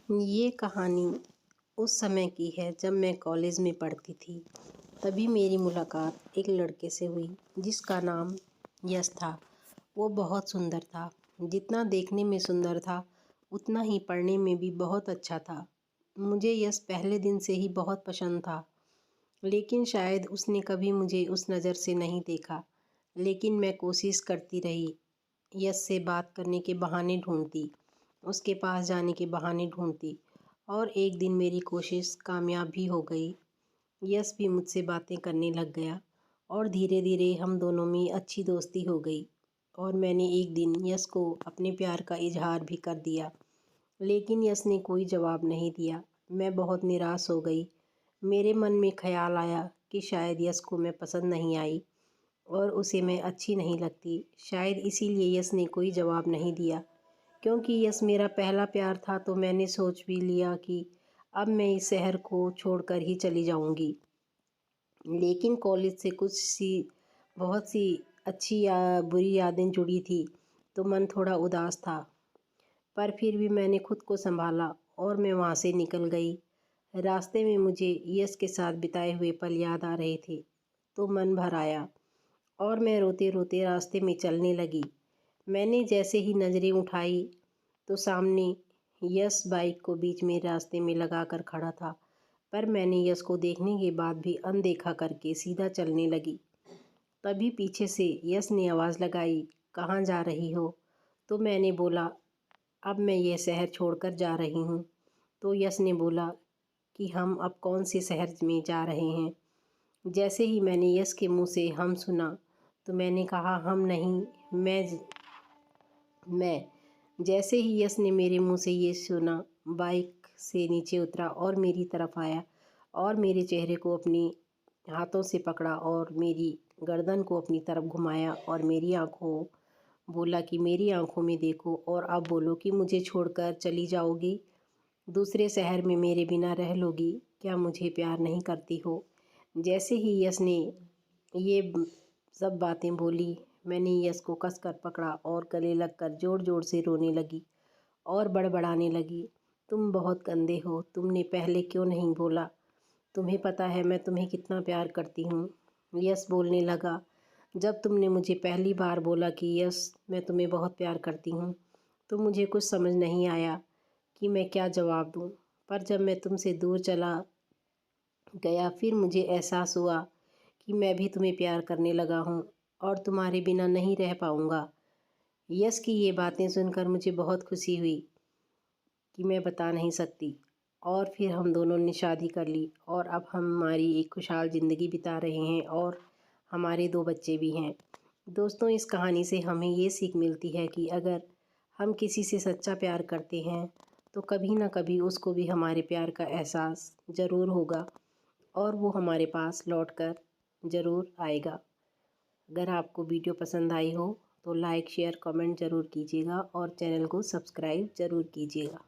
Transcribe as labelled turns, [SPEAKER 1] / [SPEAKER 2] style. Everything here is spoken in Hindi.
[SPEAKER 1] ये कहानी उस समय की है जब मैं कॉलेज में पढ़ती थी। तभी मेरी मुलाकात एक लड़के से हुई जिसका नाम यश था। वो बहुत सुंदर था। जितना देखने में सुंदर था उतना ही पढ़ने में भी बहुत अच्छा था। मुझे यश पहले दिन से ही बहुत पसंद था, लेकिन शायद उसने कभी मुझे उस नज़र से नहीं देखा। लेकिन मैं कोशिश करती रही, यश से बात करने के बहाने ढूंढती, उसके पास जाने के बहाने ढूंढती, और एक दिन मेरी कोशिश कामयाब भी हो गई। यश भी मुझसे बातें करने लग गया और धीरे धीरे हम दोनों में अच्छी दोस्ती हो गई। और मैंने एक दिन यश को अपने प्यार का इजहार भी कर दिया, लेकिन यश ने कोई जवाब नहीं दिया। मैं बहुत निराश हो गई। मेरे मन में ख्याल आया कि शायद यश को मैं पसंद नहीं आई और उसे मैं अच्छी नहीं लगती। शायद इसीलिए यश ने कोई जवाब नहीं दिया। क्योंकि यश मेरा पहला प्यार था तो मैंने सोच भी लिया कि अब मैं इस शहर को छोड़कर ही चली जाऊंगी। लेकिन कॉलेज से बहुत सी अच्छी या बुरी यादें जुड़ी थी, तो मन थोड़ा उदास था। पर फिर भी मैंने खुद को संभाला और मैं वहाँ से निकल गई। रास्ते में मुझे यश के साथ बिताए हुए पल याद आ रहे थे, तो मन भर आया और मैं रोते रोते रास्ते में चलने लगी। मैंने जैसे ही नज़रें उठाई तो सामने यश बाइक को बीच में रास्ते में लगा कर खड़ा था। पर मैंने यश को देखने के बाद भी अनदेखा करके सीधा चलने लगी। तभी पीछे से यश ने आवाज़ लगाई, कहाँ जा रही हो? तो मैंने बोला, अब मैं ये शहर छोड़कर जा रही हूँ। तो यश ने बोला कि हम अब कौन से शहर में जा रहे हैं? जैसे ही मैंने यश के मुंह से हम सुना तो मैंने कहा, हम नहीं, मैं। जैसे ही यश ने मेरे मुंह से ये सुना, बाइक से नीचे उतरा और मेरी तरफ आया और मेरे चेहरे को अपने हाथों से पकड़ा और मेरी गर्दन को अपनी तरफ घुमाया और बोला कि मेरी आंखों में देखो और अब बोलो कि मुझे छोड़कर चली जाओगी, दूसरे शहर में मेरे बिना रह लोगी, क्या मुझे प्यार नहीं करती हो? जैसे ही यश ने ये सब बातें बोली, मैंने यश को कसकर पकड़ा और गले लगकर ज़ोर ज़ोर से रोने लगी और बड़बड़ाने लगी, तुम बहुत गंदे हो, तुमने पहले क्यों नहीं बोला? तुम्हें पता है मैं तुम्हें कितना प्यार करती हूँ। यश बोलने लगा, जब तुमने मुझे पहली बार बोला कि यश मैं तुम्हें बहुत प्यार करती हूँ, तो मुझे कुछ समझ नहीं आया कि मैं क्या जवाब दूँ। पर जब मैं तुमसे दूर चला गया फिर मुझे एहसास हुआ कि मैं भी तुम्हें प्यार करने लगा हूँ और तुम्हारे बिना नहीं रह पाऊँगा। यश की ये बातें सुनकर मुझे बहुत खुशी हुई कि मैं बता नहीं सकती। और फिर हम दोनों ने शादी कर ली और अब हम हमारी एक खुशहाल ज़िंदगी बिता रहे हैं और हमारे 2 बच्चे भी हैं। दोस्तों, इस कहानी से हमें ये सीख मिलती है कि अगर हम किसी से सच्चा प्यार करते हैं तो कभी ना कभी उसको भी हमारे प्यार का एहसास ज़रूर होगा और वो हमारे पास लौट कर ज़रूर आएगा। अगर आपको वीडियो पसंद आई हो तो लाइक शेयर कमेंट ज़रूर कीजिएगा और चैनल को सब्सक्राइब ज़रूर कीजिएगा।